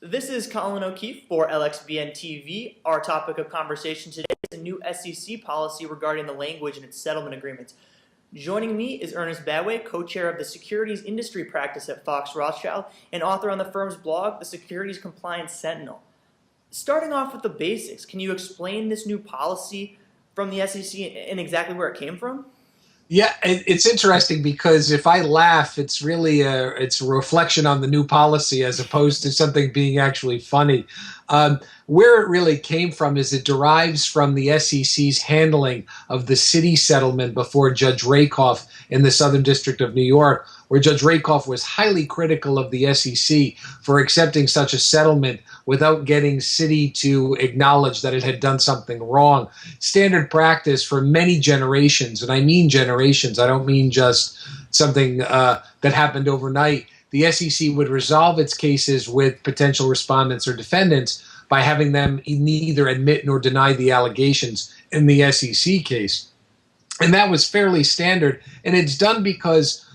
This is Colin O'Keefe for LXBN TV. Our topic of conversation today is a new SEC policy regarding the language in its settlement agreements. Joining me is Ernest Badway, co-chair of the Securities Industry Practice at Fox Rothschild and author on the firm's blog, The Securities Compliance Sentinel. Starting off with the basics, can you explain this new policy from the SEC and exactly where it came from? Yeah, it's interesting because if I laugh, it's really it's a reflection on the new policy as opposed to something being actually funny. Where it really came from is it derives from the SEC's handling of the city settlement before Judge Rakoff in the Southern District of New York, where Judge Rakoff was highly critical of the SEC for accepting such a settlement without getting Citi to acknowledge that it had done something wrong. Standard practice for many generations, and I mean generations, I don't mean just something that happened overnight. The SEC would resolve its cases with potential respondents or defendants by having them neither admit nor deny the allegations in the SEC case. And that was fairly standard, and it's done because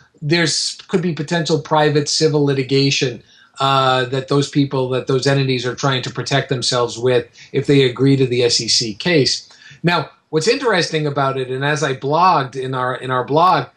could be potential private civil litigation that those entities are trying to protect themselves with if they agree to the SEC case. Now, what's interesting about it, and as I blogged in our blog,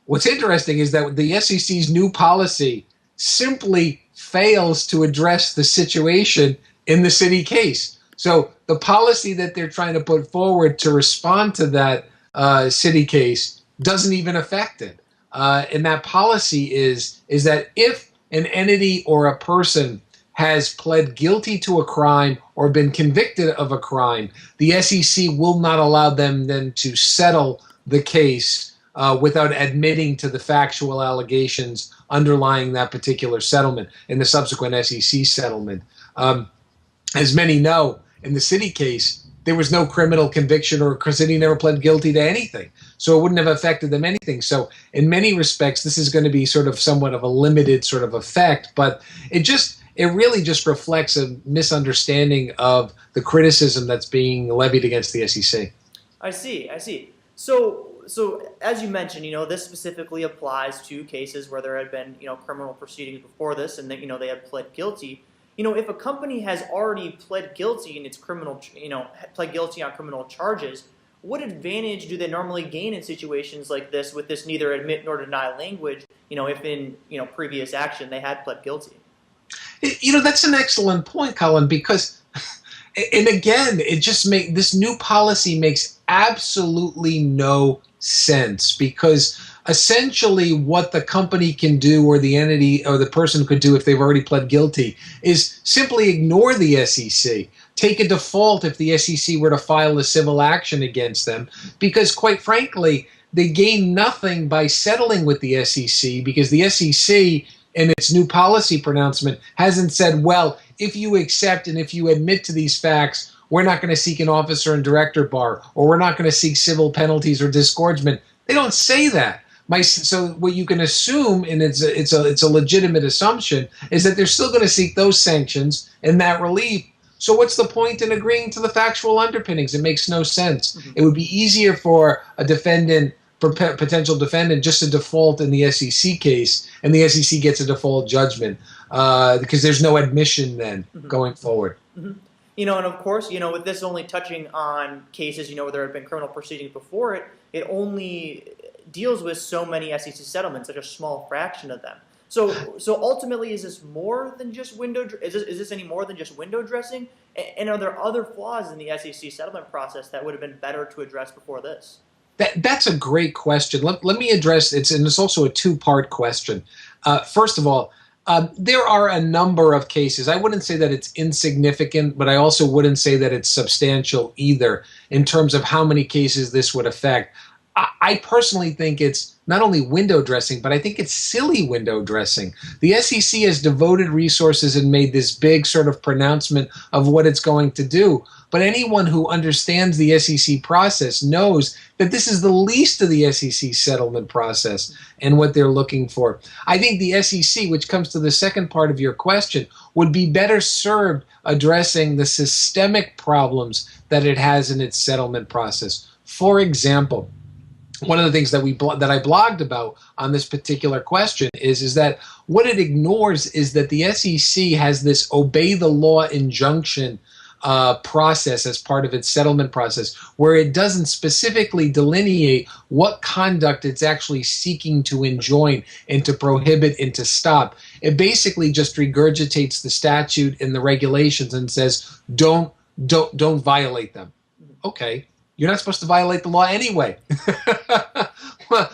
what's interesting is that the SEC's new policy simply fails to address the situation in the Citi case. So the policy that they're trying to put forward to respond to that Citi case doesn't even affect it. And that policy is that if an entity or a person has pled guilty to a crime or been convicted of a crime, the SEC will not allow them then to settle the case without admitting to the factual allegations underlying that particular settlement in the subsequent SEC settlement. As many know, in the Citi case, there was no criminal conviction or Citi never pled guilty to anything. So it wouldn't have affected them anything. So in many respects, this is going to be sort of somewhat of a limited sort of effect, but it really just reflects a misunderstanding of the criticism that's being levied against the SEC. I see. So as you mentioned, this specifically applies to cases where there had been, criminal proceedings before this and that, they had pled guilty. If a company has already pled guilty in its pled guilty on criminal charges, what advantage do they normally gain in situations like this with this neither admit nor deny language, if in, previous action they had pled guilty? That's an excellent point, Colin, because, and again, this new policy makes absolutely no sense because essentially what the company can do or the entity or the person could do if they've already pled guilty is simply ignore the SEC, take a default if the SEC were to file a civil action against them, because quite frankly, they gain nothing by settling with the SEC because the SEC in its new policy pronouncement hasn't said, well, if you accept and if you admit to these facts, we're not going to seek an officer and director bar, or we're not going to seek civil penalties or disgorgement. They don't say that. So what you can assume, and it's a legitimate assumption, is that they're still going to seek those sanctions and that relief. So what's the point in agreeing to the factual underpinnings? It makes no sense. Mm-hmm. It would be easier for a defendant, potential defendant, just to default in the SEC case, and the SEC gets a default judgment because there's no admission then going forward. Mm-hmm. And of course, with this only touching on cases, where there have been criminal proceedings before it, it only deals with so many SEC settlements, such a small fraction of them. So ultimately, is this more than just is this any more than just window dressing? And are there other flaws in the SEC settlement process that would have been better to address before this? That's a great question. Let me address it, and it's also a two-part question. First of all, there are a number of cases. I wouldn't say that it's insignificant, but I also wouldn't say that it's substantial either in terms of how many cases this would affect. I personally think it's not only window dressing, but I think it's silly window dressing. The SEC has devoted resources and made this big sort of pronouncement of what it's going to do. But anyone who understands the SEC process knows that this is the least of the SEC settlement process and what they're looking for. I think the SEC, which comes to the second part of your question, would be better served addressing the systemic problems that it has in its settlement process. For example, one of the things that that I blogged about on this particular question is that what it ignores is that the SEC has this obey the law injunction process as part of its settlement process, where it doesn't specifically delineate what conduct it's actually seeking to enjoin and to prohibit and to stop. It basically just regurgitates the statute and the regulations and says, don't violate them. Okay, you're not supposed to violate the law anyway. Well,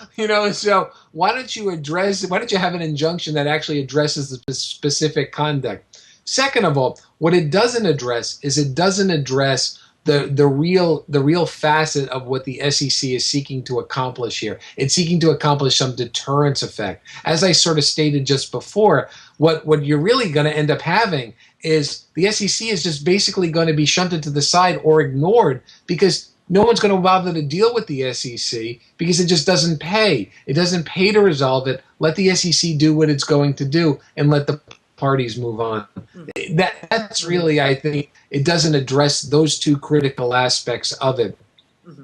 so why don't you have an injunction that actually addresses the specific conduct? Second of all, what it doesn't address is it doesn't address the real facet of what the SEC is seeking to accomplish here. It's seeking to accomplish some deterrence effect. As I sort of stated just before, what you're really going to end up having is the SEC is just basically going to be shunted to the side or ignored because no one's going to bother to deal with the SEC because it just doesn't pay. It doesn't pay to resolve it. Let the SEC do what it's going to do and let the parties move on. That's really, I think, it doesn't address those two critical aspects of it.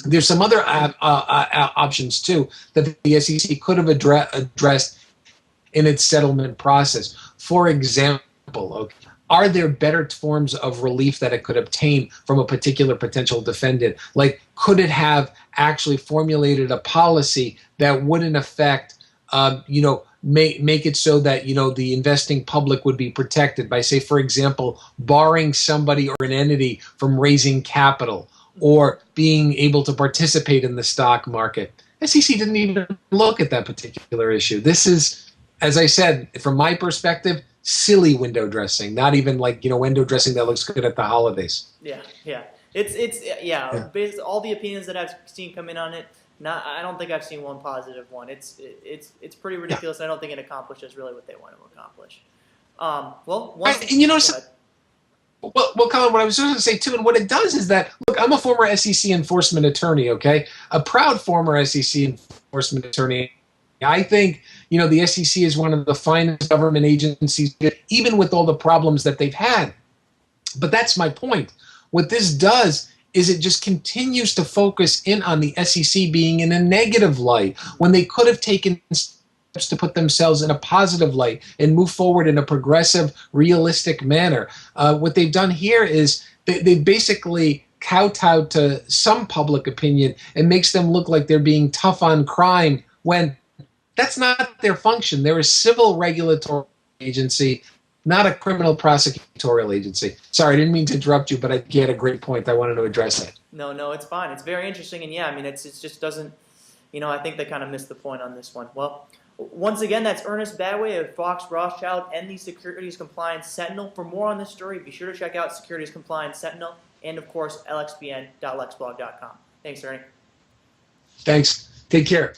There's some other options, too, that the SEC could have addressed in its settlement process. For example, are there better forms of relief that it could obtain from a particular potential defendant? Like, could it have actually formulated a policy that wouldn't affect, make it so that, the investing public would be protected by, say, for example, barring somebody or an entity from raising capital or being able to participate in the stock market? SEC didn't even look at that particular issue. This is, as I said, from my perspective, silly window dressing, not even window dressing that looks good at the holidays. Yeah. Based all the opinions that I've seen come in on it, I don't think I've seen one positive one. It's pretty ridiculous. I don't think it accomplishes really what they want to accomplish. Colin, what I was going to say too, and what it does is that, look, I'm a former SEC enforcement attorney, okay? A proud former SEC enforcement attorney. I think, the SEC is one of the finest government agencies, even with all the problems that they've had. But that's my point. What this does is it just continues to focus in on the SEC being in a negative light when they could have taken steps to put themselves in a positive light and move forward in a progressive, realistic manner. What they've done here is they basically kowtowed to some public opinion and makes them look like they're being tough on crime when that's not their function. They're a civil regulatory agency, not a criminal prosecutorial agency. Sorry, I didn't mean to interrupt you, but you had a great point. I wanted to address it. No, it's fine. It's very interesting, and it just doesn't, I think they kind of missed the point on this one. Well, once again, that's Ernest Badway of Fox Rothschild and the Securities Compliance Sentinel. For more on this story, be sure to check out Securities Compliance Sentinel and, of course, lxbn.lexblog.com. Thanks, Ernie. Thanks. Take care.